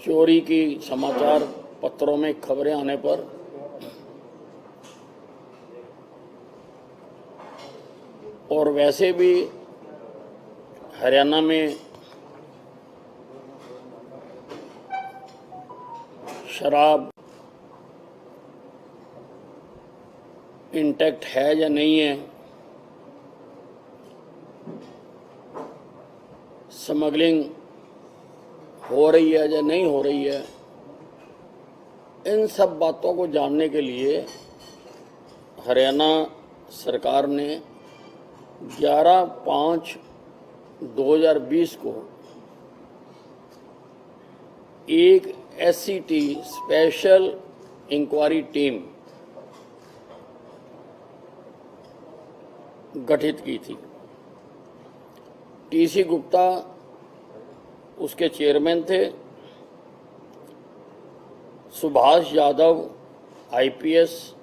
चोरी की समाचार पत्रों में खबरें आने पर और वैसे भी हरियाणा में शराब इंटैक्ट है या नहीं है, स्मगलिंग हो रही है या नहीं हो रही है, इन सब बातों को जानने के लिए हरियाणा सरकार ने 11/5/2020 को एक SCT स्पेशल इंक्वायरी टीम गठित की थी। TC गुप्ता उसके चेयरमैन थे, सुभाष यादव IPS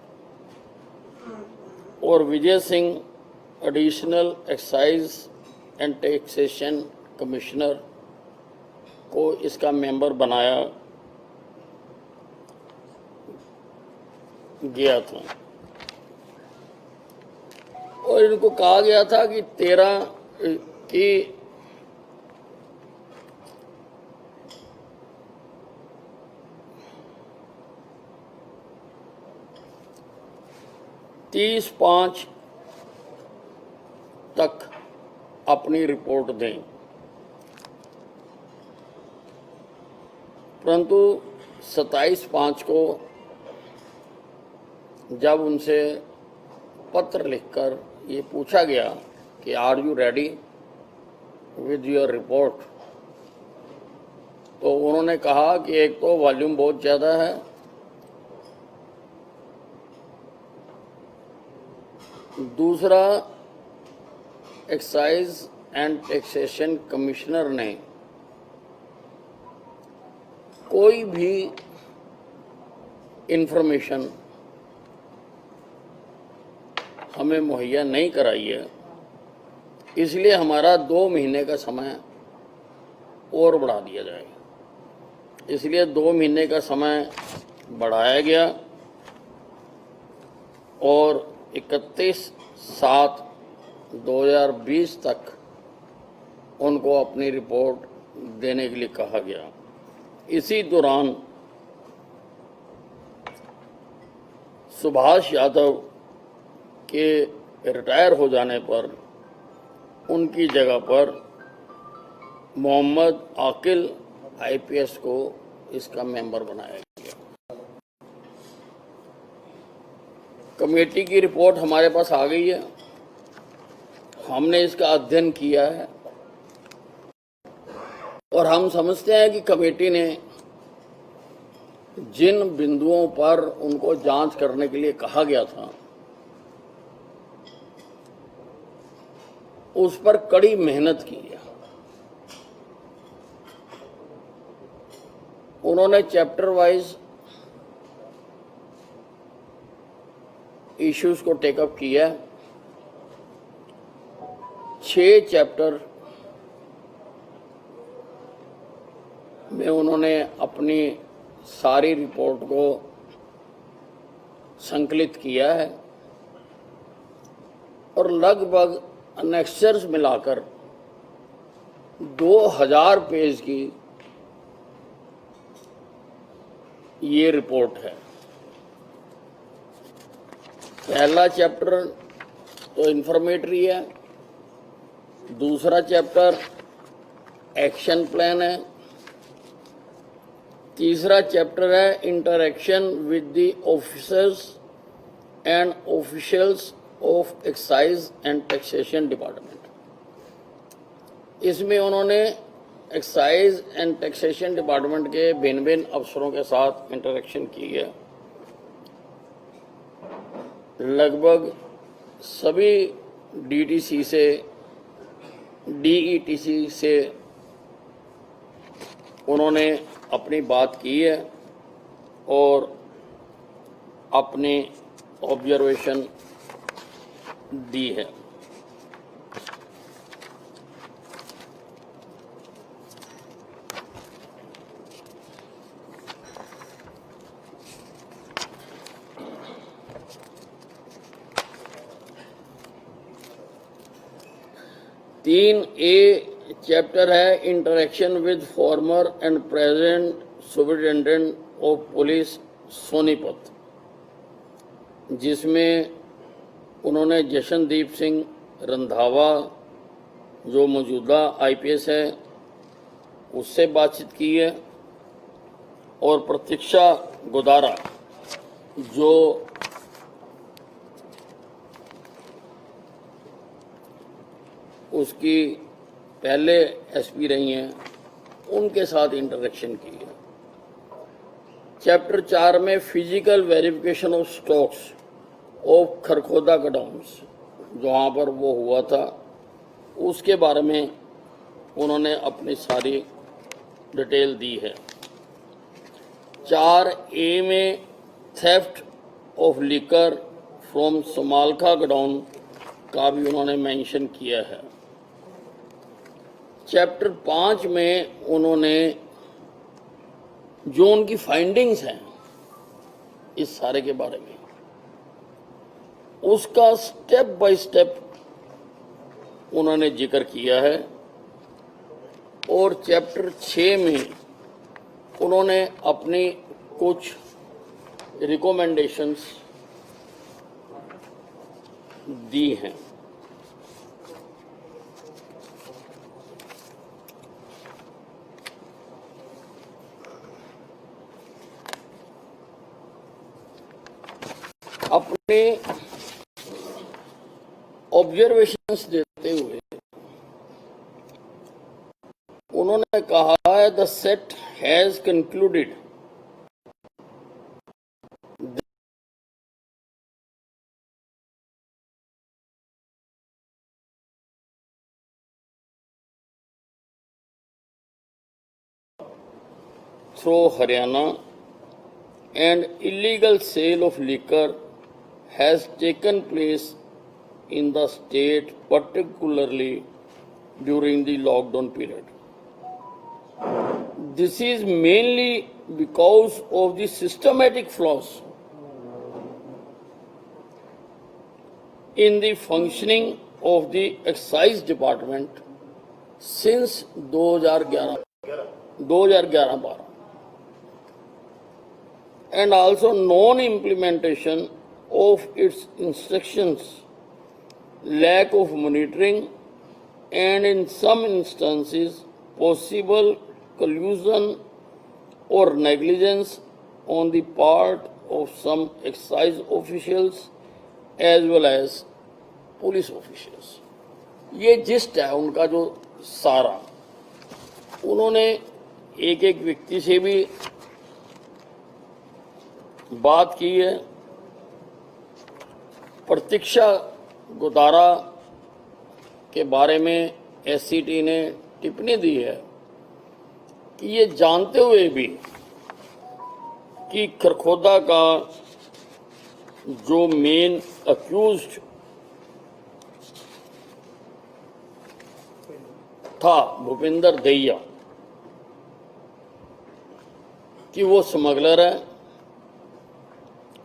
और Vijay Singh additional excise and taxation commissioner को इसका मेंबर बनाया गया था और इनको कहा गया था कि 30/5 तक अपनी रिपोर्ट दें, परंतु 27/5 को जब उनसे पत्र लिखकर ये पूछा गया कि are you ready with your report, तो उन्होंने कहा कि एक तो वॉल्यूम बहुत ज़्यादा है, दूसरा एक्साइज एंड टैक्सेशन कमिश्नर ने कोई भी इंफॉर्मेशन हमें मुहैया नहीं कराई है, इसलिए हमारा 2 महीने का समय और बढ़ा दिया जाए। इसलिए 2 महीने का समय बढ़ाया गया और 31/7/2020 तक उनको अपनी रिपोर्ट देने के लिए कहा गया। इसी दौरान सुभाष यादव के रिटायर हो जाने पर उनकी जगह पर मोहम्मद आकिल IPS को इसका मेंबर बनाया गया। कमेटी की रिपोर्ट हमारे पास आ गई है, हमने इसका अध्ययन किया है और हम समझते हैं कि कमेटी ने जिन बिंदुओं पर उनको जांच करने के लिए कहा गया था उस पर कड़ी मेहनत की है। उन्होंने चैप्टर वाइज इश्यूज को टेकअप किया। 6 चैप्टर में उन्होंने अपनी सारी रिपोर्ट को संकलित किया है और लगभग अनेक्सर्स मिलाकर 2000 पेज की ये रिपोर्ट है। पहला चैप्टर तो इंफॉर्मेटरी है, दूसरा चैप्टर एक्शन प्लान है, तीसरा चैप्टर है interaction with the officers and officials of excise and taxation department. इसमें उन्होंने एक्साइज एंड टैक्सेशन डिपार्टमेंट के भिन्न भिन्न अफसरों के साथ इंटरेक्शन की है। लगभग सभी DTC से DETC से उन्होंने अपनी बात की है और अपनी ऑब्जर्वेशन दी है। 3A चैप्टर है interaction with farmer and present superintendent of police Sonipat, जिसमें उन्होंने जशनदीप सिंह रंधावा जो मौजूदा IPS है उससे बातचीत की है, और प्रतीक्षा गोदारा जो उसकी पहले SP रही हैं उनके साथ इंटरेक्शन की है। चैप्टर 4 में physical verification of stocks of Kharkhoda godowns, जहाँ पर वो हुआ था उसके बारे में उन्होंने अपनी सारी डिटेल दी है। 4A में theft of liquor from Samalkha godown का भी उन्होंने मेंशन किया है। चैप्टर 5 में उन्होंने जो उनकी फाइंडिंग्स हैं इस सारे के बारे में उसका स्टेप बाय स्टेप उन्होंने जिक्र किया है, और चैप्टर 6 में उन्होंने अपनी कुछ रिकमेंडेशंस दी हैं। अपने ऑब्जर्वेशंस देते हुए उन्होंने कहा है the set has concluded through Haryana and illegal sale of liquor has taken place in the state, particularly during the lockdown period. This is mainly because of the systematic flaws in the functioning of the excise department since 2011-12 and also non-implementation of its instructions, lack of monitoring, and in some instances possible collusion or negligence on the part of some excise officials as well as police officials. ये gist है उनका जो सारा, उन्होंने एक एक व्यक्ति से भी बात की है। प्रतीक्षा गोदारा के बारे में SCT ने टिप्पणी दी है कि ये जानते हुए भी कि खरखोदा का जो मेन अक्यूज्ड था भूपेंद्र दहिया कि वो स्मगलर है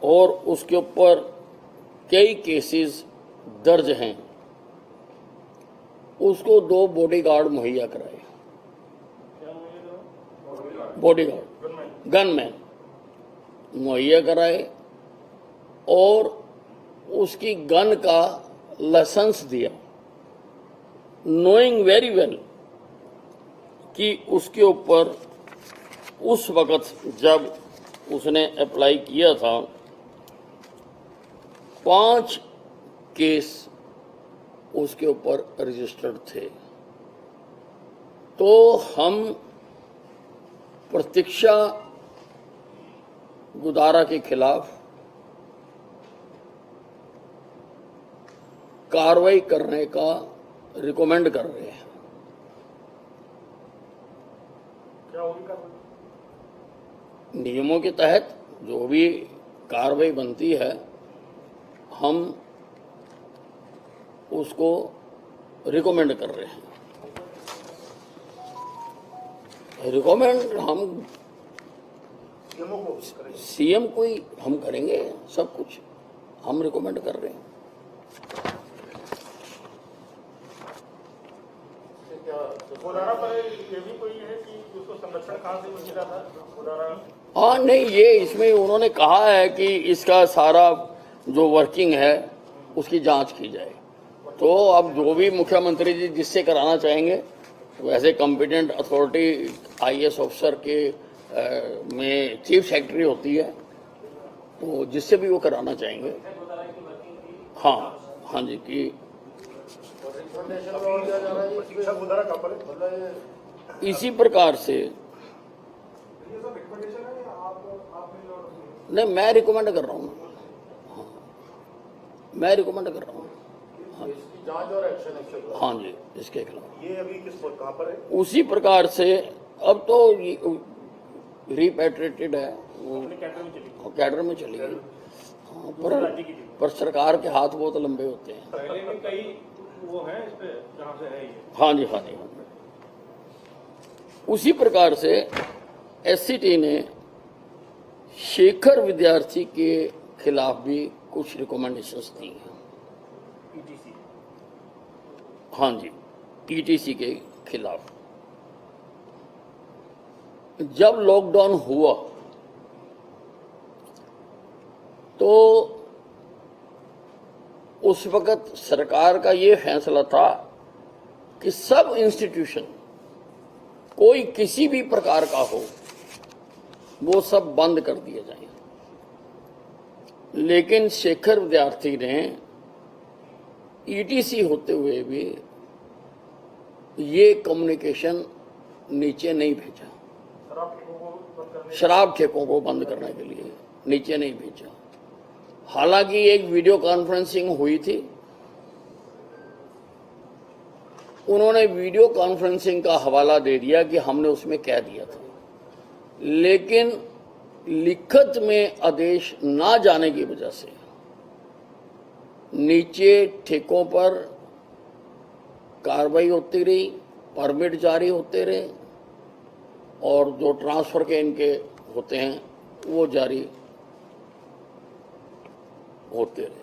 और उसके ऊपर कई केसेस दर्ज हैं, उसको 2 बॉडीगार्ड मुहैया कराए। बॉडीगार्ड गनमैन मुहैया कराए और उसकी गन का लाइसेंस दिया, नोइंग वेरी वेल कि उसके ऊपर उस वक़्त जब उसने अप्लाई किया था 5 केस उसके ऊपर रजिस्टर्ड थे। तो हम प्रतीक्षा गोदारा के खिलाफ कार्रवाई करने का रिकमेंड कर रहे हैं। क्या उनका नियमों के तहत जो भी कार्रवाई बनती है हम उसको रिकमेंड कर रहे हैं। रिकमेंड हम CM को ही हम करेंगे, सब कुछ हम रिकमेंड कर रहे हैं। गोदारा पर ये भी कोई है कि उसको संरक्षण कहाँ से मिला था गोदारा? हाँ नहीं, ये इसमें उन्होंने कहा है कि इसका सारा जो वर्किंग है उसकी जांच की जाए। तो अब जो भी मुख्यमंत्री जी जिससे कराना चाहेंगे, वैसे कॉम्पिटेंट अथॉरिटी आईएएस ऑफिसर के में चीफ सेक्रेटरी होती है, तो जिससे भी वो कराना चाहेंगे। हाँ जी कि शिक्षा गोदारा कहाँ पर है? इसी प्रकार से नहीं, मैं रिकमेंड कर रहा हूँ। हाँ, मैं रिकमेंड कर रहा हूँ। इसकी जांच और एक्शन हाँ जी, इसके खिलाफ ये अभी किस कहाँ पर है? उसी प्रकार से अब तो रिपैट्रिएटेड है, वो कैडर में चली गई। हाँ, पर सरकार के हाथ बहुत लंबे होते हैं। पहले भी कई वो है इस पे जहाँ से है ये। हाँ जी, हाँ जी, हाँ जी। उसी प्रकार से एससीटी ने शेखर विद्यार्थी के खिलाफ भी कुछ रिकमेंडेशंस दी हैं। ईटीसी हाँ जी, ईटीसी के खिलाफ। जब लॉकडाउन हुआ तो उस वक्त सरकार का ये फैसला था कि सब इंस्टीट्यूशन, कोई किसी भी प्रकार का हो, वो सब बंद कर दिए जाएं। लेकिन शेखर विद्यार्थी ने ईटीसी होते हुए भी ये कम्युनिकेशन नीचे नहीं भेजा, शराब ठेकों को बंद करने के लिए नीचे नहीं भेजा। हालांकि एक वीडियो कॉन्फ्रेंसिंग हुई थी, उन्होंने वीडियो कॉन्फ्रेंसिंग का हवाला दे दिया कि हमने उसमें कह दिया था, लेकिन लिखत में आदेश ना जाने की वजह से नीचे ठेकों पर कार्रवाई होती रही, परमिट जारी होते रहे और जो ट्रांसफर के इनके होते हैं वो जारी होते रहे।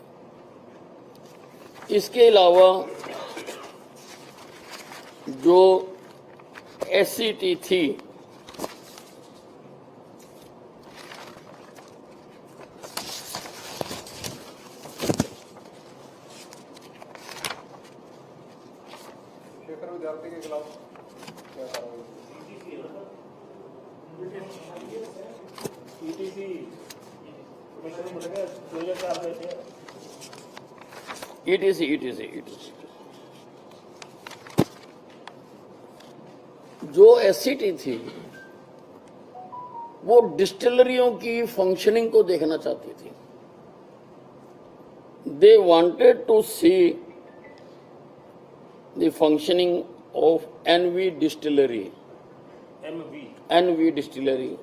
इसके अलावा जो एससीटी थी, शेखर विद्यार्थी के खिलाफ क्या कार्रवाई? ईटीसी ईटीसी जो एससीटी थी वो डिस्टिलरियों की फंक्शनिंग को देखना चाहती थी। They wanted to see the functioning of NV distillery, NV distillery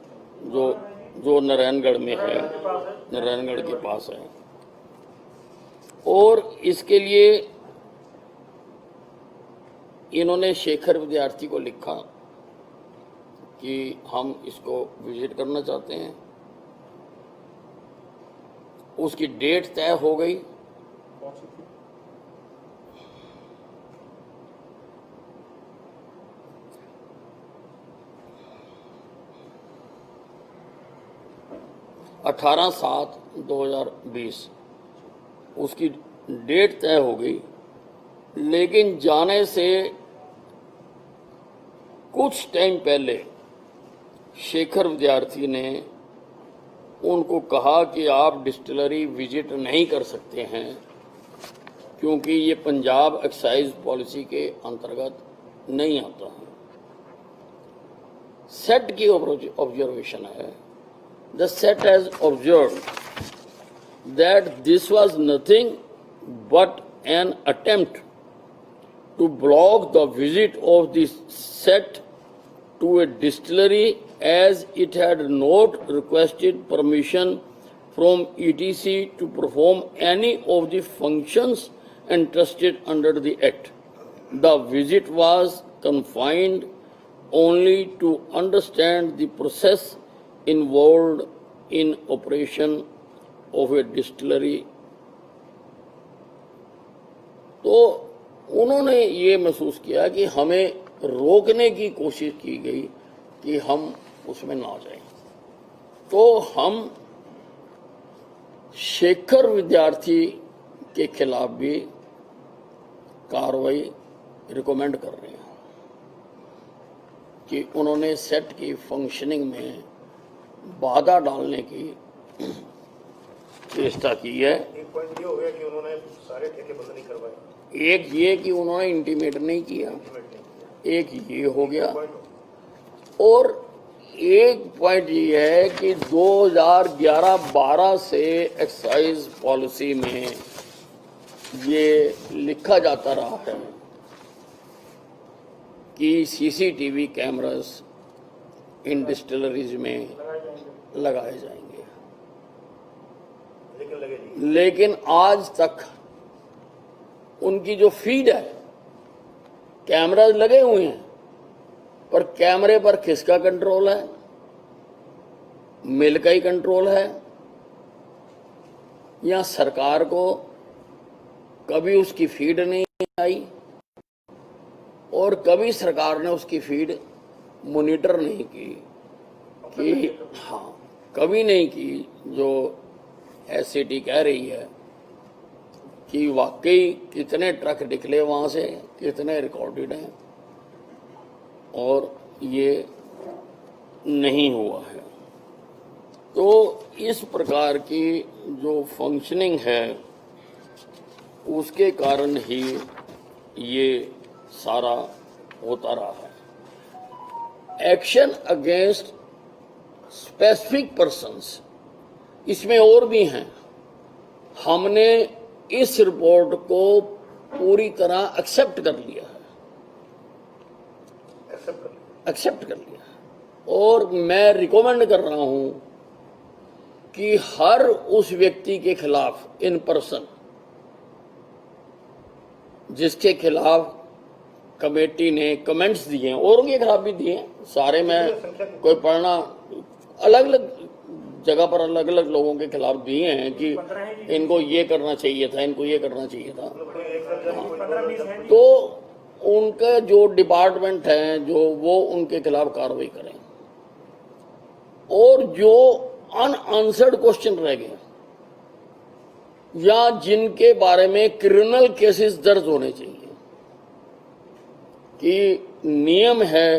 जो नारायणगढ़ में है, नारायणगढ़ के पास है। और इसके लिए इन्होंने शेखर विद्यार्थी को लिखा कि हम इसको विजिट करना चाहते हैं। उसकी डेट तय हो गई। अठारह 7/2020 उसकी डेट तय हो गई, लेकिन जाने से कुछ टाइम पहले शेखर विद्यार्थी ने उनको कहा कि आप डिस्टिलरी विजिट नहीं कर सकते हैं क्योंकि ये पंजाब एक्साइज पॉलिसी के अंतर्गत नहीं आता है। सेट की ऑब्जर्वेशन है, the set has observed that this was nothing but an attempt to block the visit of the set to a distillery as it had not requested permission from ETC to perform any of the functions entrusted under the Act. The visit was confined only to understand the process involved in operation of A distillery. तो उन्होंने ये महसूस किया कि हमें रोकने की कोशिश की गई कि हम उसमें ना जाएं। तो हम शेखर विद्यार्थी के खिलाफ भी कार्रवाई रिकमेंड कर रहे हैं कि उन्होंने सेट की फंक्शनिंग में बाधा डालने की चेष्टा की है। एक पॉइंट ये हो गया कि उन्होंने सारे ठेके बंद नहीं करवाए, एक ये कि उन्होंने इंटीमेट नहीं किया, एक ये हो गया, और एक पॉइंट ये है कि 2011-12 से एक्साइज पॉलिसी में ये लिखा जाता रहा है कि सीसीटीवी कैमरास इन डिस्टिलरीज में लगाए जाएंगे, लेकिन आज तक उनकी जो फीड है, कैमरास लगे हुए हैं, पर कैमरे पर किसका कंट्रोल है? मिल का ही कंट्रोल है, या सरकार को कभी उसकी फीड नहीं आई और कभी सरकार ने उसकी फीड मॉनिटर नहीं की कि हाँ, कभी नहीं की। जो एससीटी कह रही है कि वाकई कितने ट्रक निकले वहां से, कितने रिकॉर्डेड हैं, और ये नहीं हुआ है। तो इस प्रकार की जो फंक्शनिंग है उसके कारण ही ये सारा होता रहा है। एक्शन अगेंस्ट स्पेसिफिक पर्सन्स इसमें और भी हैं। हमने इस रिपोर्ट को पूरी तरह एक्सेप्ट कर लिया है, एक्सेप्ट कर लिया है, और मैं रिकमेंड कर रहा हूं कि हर उस व्यक्ति के खिलाफ इन पर्सन जिसके खिलाफ कमेटी ने कमेंट्स दिए हैं, और उनके खिलाफ भी दिए हैं, सारे में कोई पढ़ना, अलग अलग जगह पर अलग अलग लोगों के खिलाफ दिए हैं कि इनको ये करना चाहिए था, इनको ये करना चाहिए था। तो उनके जो डिपार्टमेंट हैं जो वो उनके खिलाफ कार्रवाई करें, और जो अनआंसर्ड क्वेश्चन रह गए या जिनके बारे में क्रिमिनल केसेस दर्ज होने चाहिए, कि नियम है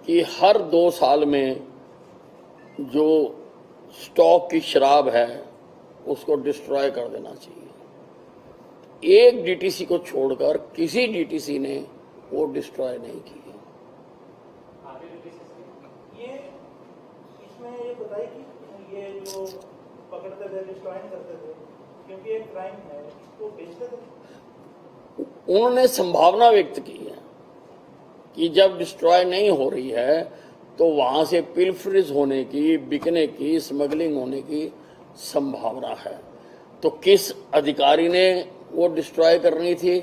कि हर 2 साल में जो स्टॉक की शराब है उसको डिस्ट्रॉय कर देना चाहिए। एक डीटीसी को छोड़कर किसी डीटीसी ने वो डिस्ट्रॉय नहीं की है। ये इसमें ये बताइए कि ये जो पकड़ते थे, डिस्ट्रॉय नहीं करते थे, क्योंकि एक क्राइम है, इसको बेचते थे। उन्होंने संभावना व्यक्त की है कि जब डिस्ट्रॉय नहीं हो रही है तो वहां से पिलफरेज होने की, बिकने की, स्मगलिंग होने की संभावना है। तो किस अधिकारी ने वो डिस्ट्रॉय करनी थी,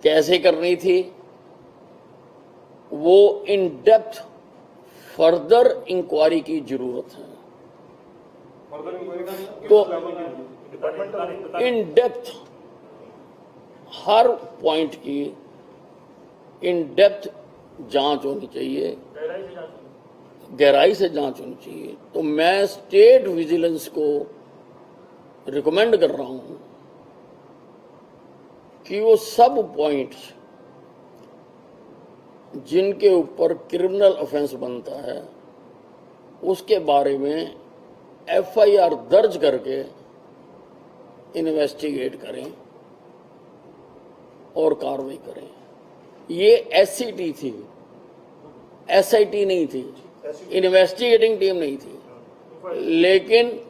कैसे करनी थी, वो इन डेप्थ फर्दर इंक्वायरी की जरूरत है। तो इन डेप्थ हर पॉइंट की इन डेप्थ जांच होनी चाहिए, गहराई से जांच होनी चाहिए। तो मैं स्टेट विजिलेंस को रिकमेंड कर रहा हूं कि वो सब पॉइंट्स जिनके ऊपर क्रिमिनल ऑफेंस बनता है उसके बारे में एफआईआर दर्ज करके इन्वेस्टिगेट करें और कार्रवाई करें। ये एससीटी थी, एसआईटी नहीं थी, इन्वेस्टिगेटिंग टीम नहीं थी, लेकिन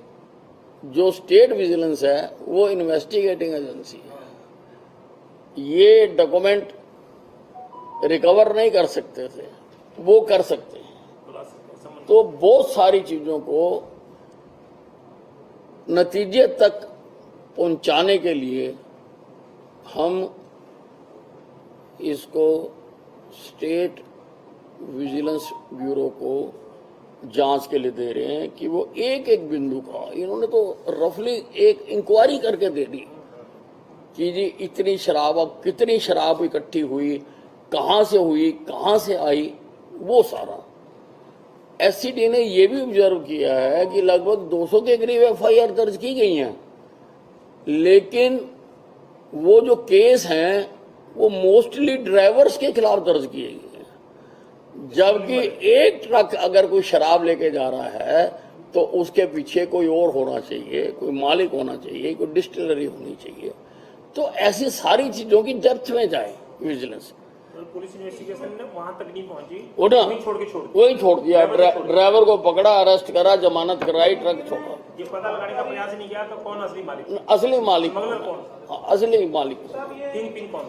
जो स्टेट विजिलेंस है वो इन्वेस्टिगेटिंग एजेंसी है। ये डॉक्यूमेंट रिकवर नहीं कर सकते थे, वो कर सकते हैं। तो बहुत सारी चीजों को नतीजे तक पहुंचाने के लिए हम इसको स्टेट विजिलेंस ब्यूरो को जांच के लिए दे रहे हैं कि वो एक एक बिंदु का, इन्होंने तो रफली एक इंक्वायरी करके दे दी कि जी इतनी शराब, अब कितनी शराब इकट्ठी हुई, कहाँ से हुई, कहाँ से आई, वो सारा। एससीटी ने ये भी ऑब्जर्व किया है कि लगभग 200 के करीब एफआईआर दर्ज की गई हैं, लेकिन वो जो केस हैं वो मोस्टली ड्राइवर्स के खिलाफ दर्ज किए गए हैं। जबकि एक ट्रक अगर कोई शराब लेके जा रहा है तो उसके पीछे कोई और होना चाहिए, कोई मालिक होना चाहिए, कोई डिस्टिलरी होनी चाहिए। तो ऐसी सारी चीजों की डेप्थ में जाए विजिलेंस। पुलिस इन्वेस्टिगेशन ने वहां तक नहीं पहुंची, वो ना वहीं छोड़ दिया। वही छोड़ दिया, ड्राइवर को पकड़ा, अरेस्ट करा, जमानत कराई, ट्रक छोड़ा। ये पता लगाने का प्रयास नहीं किया तो कौन असली मालिक, असली मालिक स्मगलर कौन, हाँ, असली मालिक। किंग पिन कौन।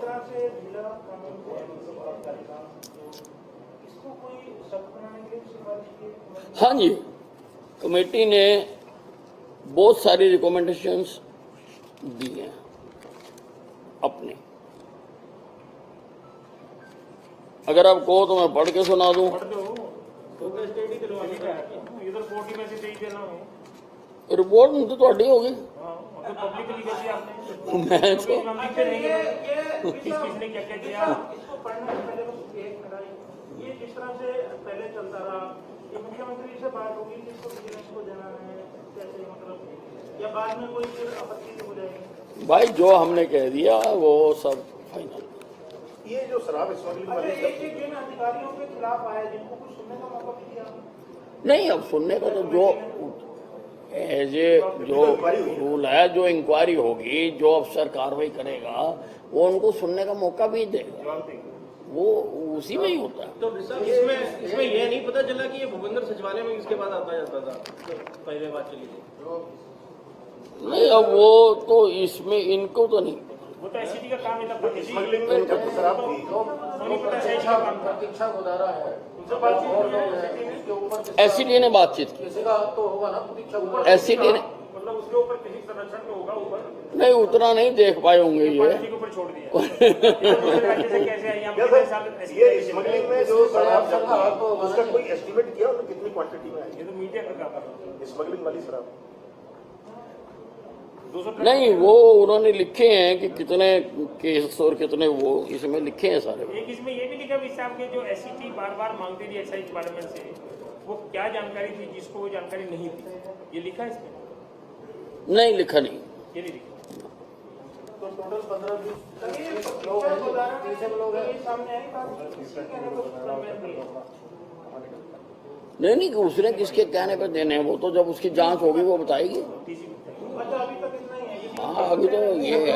हाँ जी, कमेटी ने बहुत सारी रिकमेंडेशंस दी हैं अपने। अगर आप कहो तो मैं पढ़ के सुना दूं। रिपोर्ट तो थोड़ी होगी, मैं तो किसने क्या क्या किया, ये किस तरह से पहले चलता रहा, ये मुख्यमंत्री से बात होगी किसको विजिलेंस को देना है, कैसे मतलब, या बाद में कोई फिर आपत्ति हो जाएगी। भाई जो हमने कह दिया वो सब फाइनल। ये जो शराब स्मगलिंग वाली जिन अधिकारियों के खिलाफ आया, जिनको कुछ सुनने का मौका भी दिया नहीं, अब सुनने का तो जो एज ए जो रूल है, जो इंक्वायरी होगी, जो अफसर कार्रवाई करेगा वो उनको सुनने का मौका भी देगा, वो उसी में ही होता है। तो इसमें ये नहीं पता चला कि ये भूपेंद्र सचिवालय में इसके बाद आता जाता था, तो पहले बात चली थी। नहीं, अब वो तो इसमें इनको तो नहीं, वो तो एससीटी का काम है। स्मगलिंग में जब शराब थी तो प्रतीक्षा गोदारा है, एससीटी ने बातचीत की, किसी का तो होगा ना प्रतीक्षा, एससीटी ने मतलब उसके ऊपर किसी संरक्षण तो होगा ऊपर, नहीं उतना नहीं देख पाए होंगे ये। के ऊपर छोड़ दिया। कैसे आई हम ये स्मगलिंग में जो शराब था उसका कोई एस्टिमेट किया और कितनी क्वांटिटी में आई ये तो मीडिया का काम है। स्मगलिंग वाली शराब? नहीं, वो उन्होंने लिखे हैं कि कितने केस और कितने वो इसमें लिखे हैं सारे। एक इसमें ये भी लिखा विशाल के जो एससीटी बार बार मांगते थी एक्साइज डिपार्टमेंट से, वो क्या जानकारी थी जिसको वो जानकारी नहीं थी, ये लिखा है इसमें? नहीं लिखा नहीं, ये नहीं लिखा। तो टोटल 15-20 लोग हैं, सामने नहीं कि उसने किसके कहने पर देने हैं, वो तो जब उसकी जांच होगी वो बताएगी। हाँ, अभी तो ये है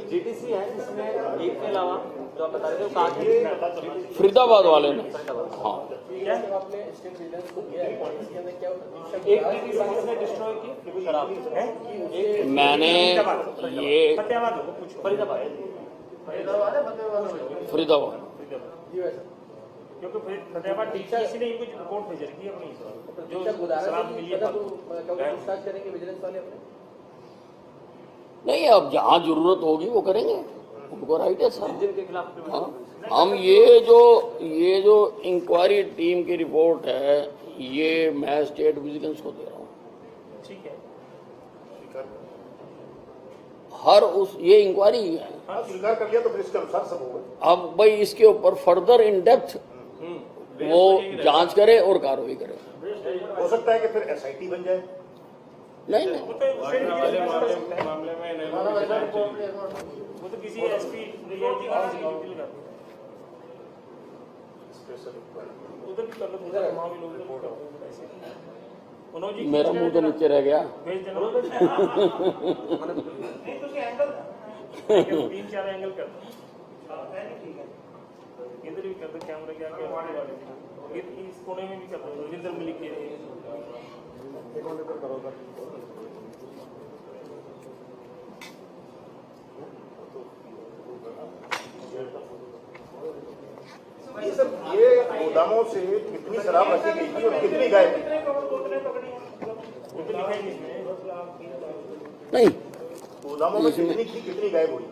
जीटीसी है इसमें, एक के अलावा जो आप बता रहे थे वो कहाँ थे? फरीदाबाद वाले ने। हाँ, आपने स्टेट विजिलेंस को किया है, इसके अंदर क्या होता है? एक जीटीसी ने डिस्ट्रॉय की शराब है, मैंने ये फतेहाबाद हो कुछ फरीदाबाद है, फरीदाबाद जी वैसे क्योंकि फतेहाबाद डीटीसी ने इनको रिपोर्ट भेज रखी है अपनी, जो शराब मिली है। पूछताछ करेंगे विजिलेंस वाले अपने? नहीं, अब जहाँ जरूरत होगी वो करेंगे, उनको राइट है सर। जिनके खिलाफ हाँ, हम ये जो इंक्वायरी टीम की रिपोर्ट है ये मैं स्टेट विजिलेंस को दे रहा हूँ। ठीक है, हर उस ये इंक्वायरी है, हाँ, स्वीकार कर लिया तो फिर इसके अनुसार सब होगा। अब भाई इसके ऊपर फर्दर इन डेप्थ वो जांच करे और कार्रवाई करे। हो सकता है कि फिर एसआईटी बन जाए। नहीं नहीं, मामले में वो तो किसी एसपी डीआईजी की ड्यूटी लगाते हैं, उधर भी कर लो, उधर वहाँ भी लोग रिपोर्ट उन्होंने जी मेरा मुंह तो नीचे रह गया। भेज देना नहीं तो एंगल 3-4 एंगल कर दो, इधर भी कर दो, कैमरे के आगे वाले इस कोने में भी कर दो, जिधर में लिख के ये सर, ये गोदामों से कितनी शराब रखी गई थी और कितनी गायब थी? नहीं, गोदामों में कितनी थी, कितनी गायब हुई?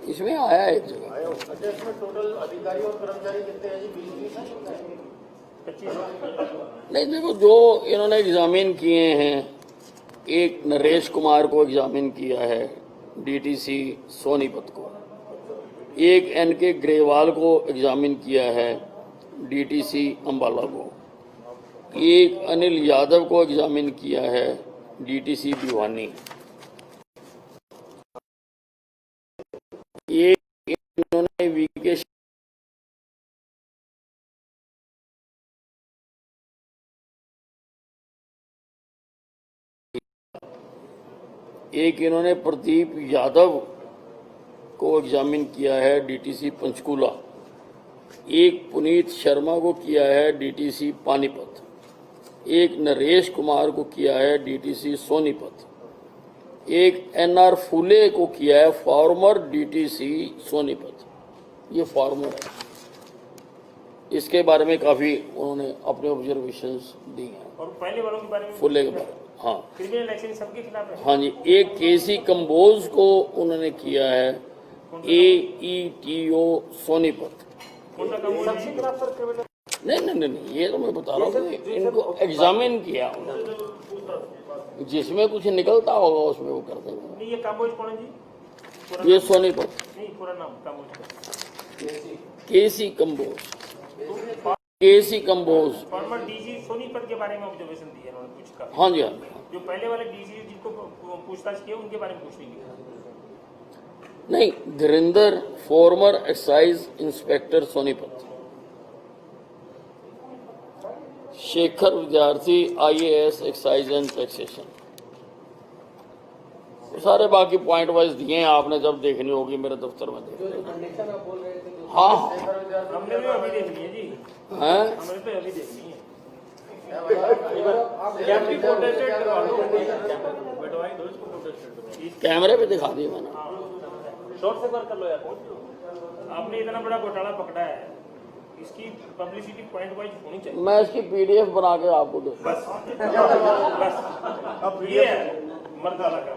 इसमें आया एक जगह। आया हो। अच्छा, इसमें टोटल अधिकारी और कर्मचारी कितने हैं जी? 20 नहीं देखो, जो इन्होंने एग्जामिन किए हैं, एक नरेश कुमार को एग्जामिन किया है, डीटीसी सोनीपत को, एक एनके ग्रेवाल को एग्जामिन किया है डीटीसी अंबाला को, एक अनिल यादव को एग्जामिन किया है डीटीसी भिवानी, एक इन्होंने वीके एक इन्होंने प्रदीप यादव को एग्जामिन किया है डीटीसी पंचकूला, एक पुनीत शर्मा को किया है डीटीसी पानीपत, एक नरेश कुमार को किया है डीटीसी सोनीपत, एक एनआर फुले को किया है फॉर्मर डीटीसी सोनीपत। ये फॉर्मर है, इसके बारे में काफी उन्होंने अपने ऑब्जर्वेशंस दी हैं। और पहले वालों के बारे में फुले के बारे में, हाँ क्रिमिनल एक्शन सबके खिलाफ है। हाँ जी, एक केसी कंबोज को उन्होंने किया है AETO सोनीपत। कौन सा काम सबके खिलाफ सर क्रिमिनल? नहीं, ये तो मैं बता रहा हूँ कि इनको एग्जामिन किया उन्होंने, जिसमें कुछ निकलता होगा उसमें वो कर देंगे। नहीं, ये काम्बोज कौन है जी? ये सोनीपत, नहीं, पूरा नाम काम्बोज का। केसी कंबोज। फॉर्मर डीजी सोनीपत के बारे में ऑब्जर्वेशन दी है उन्होंने कुछ का। हाँ जी, हाँ जी। जो पहले वाले डीजी जिनको पूछताछ किया उनके बारे में कुछ नहीं किया। नहीं, Dhirendra farmer excise inspector Sonipat, Shekhar विद्यार्थी IAS एक्साइज एंड टैक्सेशन। सारे बाकी पॉइंट वाइज दिए हैं, आपने जब देखनी होगी मेरे दफ्तर में देख। हाँ, हमने भी अभी देख ली है जी, हैं? हमने तो अभी देख ली है। कैमरे पे दिखा दिए मैंने। शॉर्ट से कर लो यार। आपने इतना बड़ा घोटाला पकड़ा है, इसकी पब्लिसिटी पॉइंट वाइज होनी चाहिए। मैं इसकी PDF बना के आपको दे। बस अब ये है मर्द वाला काम।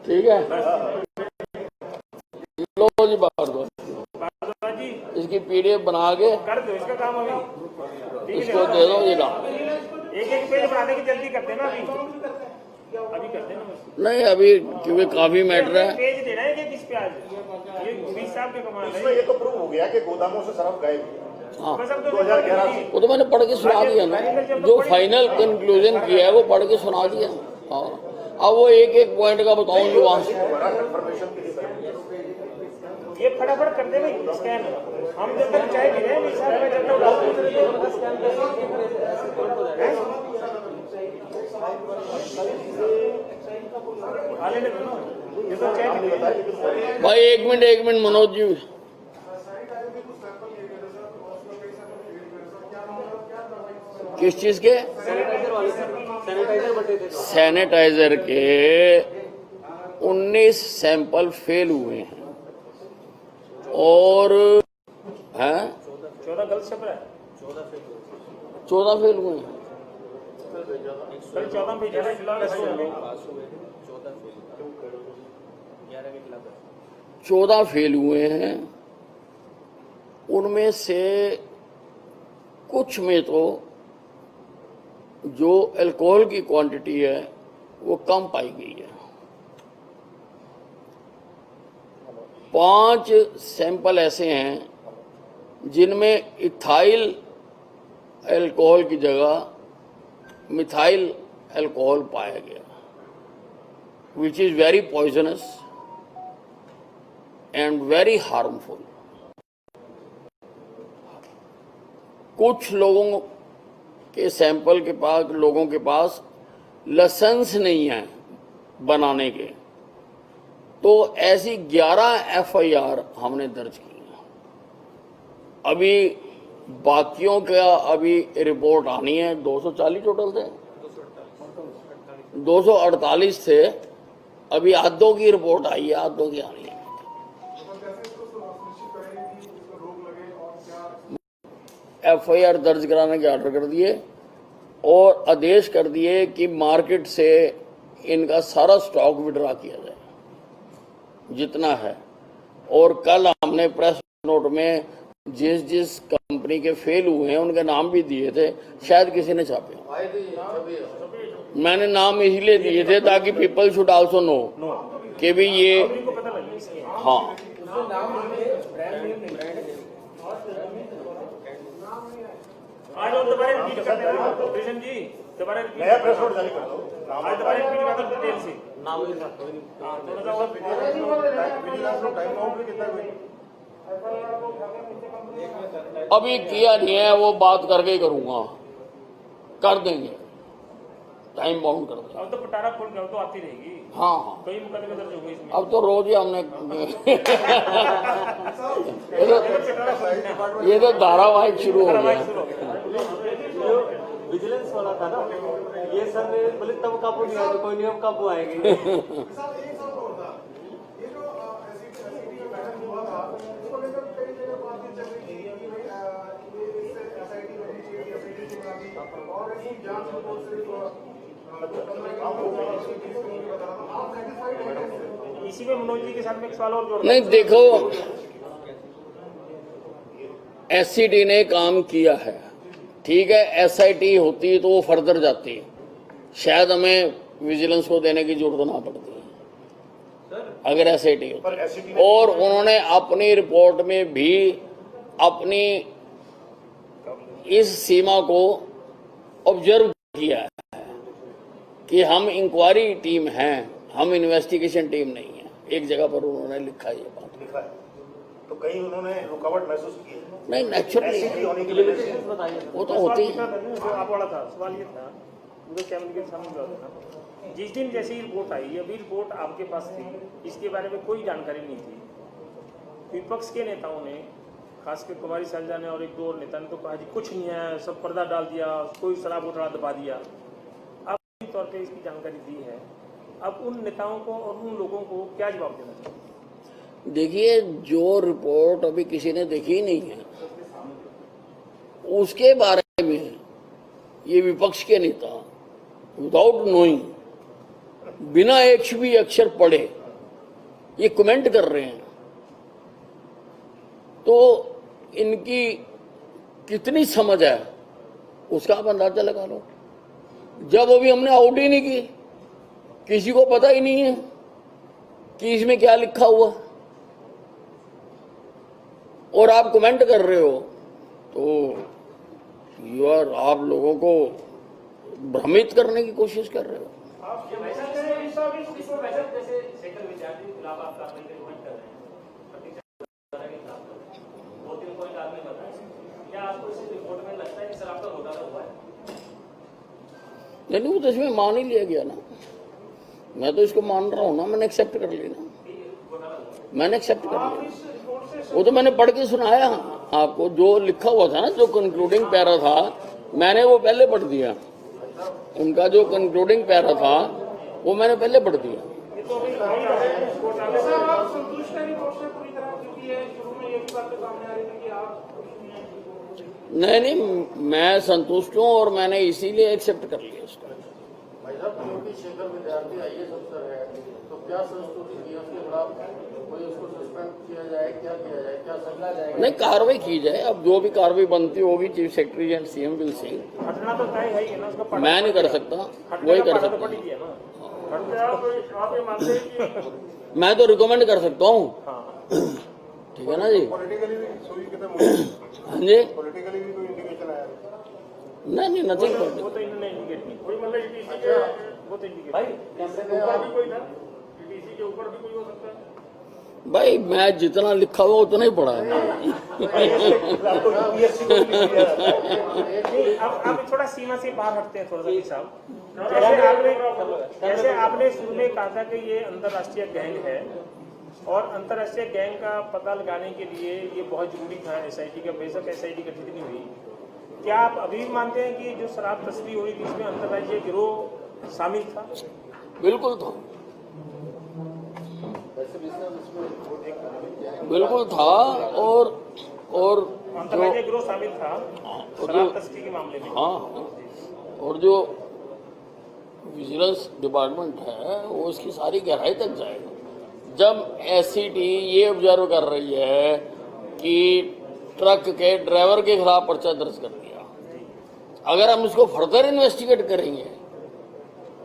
ठीक है, लो जी बाहर दो, जी इसकी PDF बना के कर दो इसका काम अभी। इसको दे दो ये काम। एक पेज बनाने की जल्दी करते ना, अभी करते ना बस। नहीं, अभी क्योंकि काफी मैटर है। पेज दे रहा है किस पे आज? ये गुरी साहब के कमाल है। इसमें ये तो प्रूव हो गया कि गोदामों से शराब गायब है। हाँ, बस अब तो 2011 से। वो तो मैंने पढ़ के सुना दिया ना, जो फाइनल कंक्लूजन किया है वो पढ़ के सुना दिया। हाँ, अब वो एक एक पॉइंट का बताऊं जो वहां से। हमारा कंफर्मेशन के लिए ये फटाफट कर दे भाई स्कैन। हम जब तक चाय पी रहे हैं साहब में जब भाई एक मिनट मनोज जी, किस चीज के? सैनिटाइजर के 19 सैंपल फेल हुए हैं और हैं 14 गलत छप रहा है। 14 फेल हुए हैं। कल 14 भेजा है, 14 फेल हुए हैं, उनमें से कुछ में तो जो अल्कोहल की क्वांटिटी है वो कम पाई गई है। 5 सैंपल ऐसे हैं जिनमें इथाइल अल्कोहल की जगह मिथाइल अल्कोहल पाया गया, which is very poisonous and very harmful. कुछ लोगों के सैंपल के पास, लोगों के पास लाइसेंस नहीं है बनाने के, तो ऐसी 11 FIR हमने दर्ज की है। अभी बाकियों का अभी रिपोर्ट आनी है। 240 टोटल थे, 248 थे, अभी आधों की रिपोर्ट आई है, आधों की आनी है। FIR दर्ज कराने के ऑर्डर कर दिए और आदेश कर दिए कि मार्केट से इनका सारा स्टॉक विड्रॉ किया जाए जितना है। और कल हमने प्रेस नोट में जिस कंपनी के फेल हुए हैं उनके नाम भी दिए थे, शायद किसी ने छापे। मैंने नाम इसलिए दिए थे ताकि people should also know know कि भी ये पब्लिक को पता लगे इसके हाँ आज और दोबारा रिपीट करते हैं कृष्ण जी दोबारा रिपीट नया प्रेस नोट जारी कर दो आज दोबारा रिपीट कर दो डिटेल से नाम के साथ हाँ थोड़ा सा और टाइम आउट भी कितना कोई अभी किया नहीं है, वो बात करके ही करूंगा, कर देंगे, टाइम बाउंड कर देंगे। अब तो पटारा खोल कर तो आती रहेगी हाँ हाँ, कई मुकदमे दर्ज हो गए इसमें अब तो रोज ही हमने ये तो धारावाहिक शुरू हो धारावाहिक गया। शुरू हो गया जो विजिलेंस वाला था ना, ये सर ने बोले तब काबू नहीं आएगा, कोई नियम काबू आएगी। इसी में मनोज जी के साथ में एक सवाल और जोड़ नहीं देखो, एससीटी ने काम किया है, ठीक है, एसआईटी होती तो वो फर्दर जाती, शायद हमें विजिलेंस को देने की जरूरत ना पड़ती अगर एसआईटी होती। पर एससीटी और उन्होंने अपनी रिपोर्ट में भी अपनी इस सीमा को ऑब्जर्व किया है कि हम इंक्वायरी टीम हैं, हम इन्वेस्टिगेशन टीम नहीं है। एक जगह पर उन्होंने लिखा ये बात। लिखा है तो कहीं उन्होंने रुकावट महसूस की है नहीं, नेचुरली एससीटी होने की वजह से वो तो होती है। जो आप वाला था सवाल ये था पूरे कैबिनेट के सामने था जिस दिन जैसी रिपोर्ट आई, अभी रिपोर्ट आपके पास थी, इसके बारे में कोई जानकारी नहीं थी। विपक्ष के नेताओं ने, खासकर कुमारी सैलजा ने और एक दो और नेता ने तो कहा जी कुछ नहीं है, सब पर्दा डाल दिया, कोई शराब घोटाला दबा दिया। अब तौर पे इसकी जानकारी दी है, अब उन नेताओं को और उन लोगों को क्या जवाब देना चाहिए? देखिए, जो रिपोर्ट अभी किसी ने देखी नहीं है उसके बारे में ये विपक्ष के नेता विदाउट नोइंग, बिना एक भी अक्षर पढ़े ये कमेंट कर रहे हैं, तो इनकी कितनी समझ है उसका आप अंदाजा लगा लो। जब अभी हमने आउट ही नहीं की, किसी को पता ही नहीं है कि इसमें क्या लिखा हुआ, और आप कमेंट कर रहे हो, तो आप लोगों को भ्रमित करने की कोशिश कर रहे हो। नहीं, वो तो इसमें मान ही लिया गया ना, मैं तो इसको मान रहा हूं ना, मैंने एक्सेप्ट कर लिया ना, मैंने एक्सेप्ट कर लिया। वो तो मैंने पढ़ के सुनाया आपको, जो लिखा हुआ था ना, जो कंक्लूडिंग पैरा था, मैंने वो पहले पढ़ दिया। उनका जो कंक्लूडिंग पैरा था वो मैंने पहले पढ़ दिया। नहीं, मैं संतुष्ट हूँ और मैंने इसीलिए एक्सेप्ट कर लिया इसको। भाई साहब, क्योंकि शेखर विद्यार्थी आईएएस अफसर है, तो क्या संस्तुति की उसके खिलाफ कोई उसको सस्पेंड किया जाए, क्या किया जाए, क्या सजा जाएगा? नहीं, कार्रवाई की जाए, अब जो भी कार्रवाई बनती होगी chief secretary and CM will see. हटना तो तय है ही ना, उसका मैं नहीं कर सकता, वही कर सकता। मैं तो रिकमेंड कर सकता हूँ, ठीक है ना जी। पॉलिटिकली भी सोई कितना हाँ जी, पॉलिटिकली भी कोई इंडिकेशन आया नहीं, नथिंग। वो तो इन्होंने इंडिकेट की, कोई मतलब ETC के वो तो इंडिकेट भाई कैमरे के ऊपर भी कोई था, ETC के ऊपर भी कोई हो सकता है। भाई मैं जितना लिखा हुआ उतना ही पढ़ा है। आपको यूपीएससी को भी दिया जाता है। नहीं, अब थोड़ा सीमा से बाहर हटते हैं थोड़ा सा साहब। जैसे आपने शुरू में कहा था कि ये अंतर्राष्ट्रीय गैंग है और अंतर्राष्ट्रीय गैंग का पता लगाने के लिए ये बहुत जरूरी था एसआईटी का, बेशक एसआईटी गठित नहीं हुई। क्या आप अभी भी मानते हैं कि जो शराब तस्करी हुई थी इसमें अंतर्राज्यीय गिरोह शामिल था? बिल्कुल था, बिल्कुल था। और अंतर्राज्यीय गिरोह शामिल था जो शराब तस्करी के मामले में। हाँ, और जो विजिलेंस डिपार्टमेंट है वो इसकी सारी गहराई तक जाएगा। जब एससीटी ये ऑब्जर्व कर रही है कि ट्रक के ड्राइवर के खिलाफ पर्चा दर्ज कर दिया, अगर हम उसको फर्दर इन्वेस्टिगेट करेंगे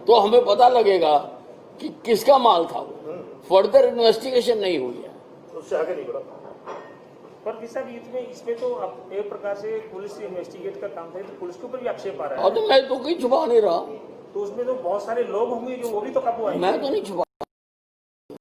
तो हमें पता लगेगा कि किसका माल था वो। फर्दर इन्वेस्टिगेशन नहीं हुई है। उससे आगे नहीं बढ़ा। पर साहब इसमें तो अब एक प्रकार से पुलिस इन्वेस्टिगेट का काम था, तो पुलिस के ऊपर भी आक्षेप आ रहा है। अब मैं तो कहीं छुपा नहीं रहा, तो उसमें तो बहुत सारे लोग होंगे जो वो भी तो काबू आएंगे। मैं तो नहीं छुपा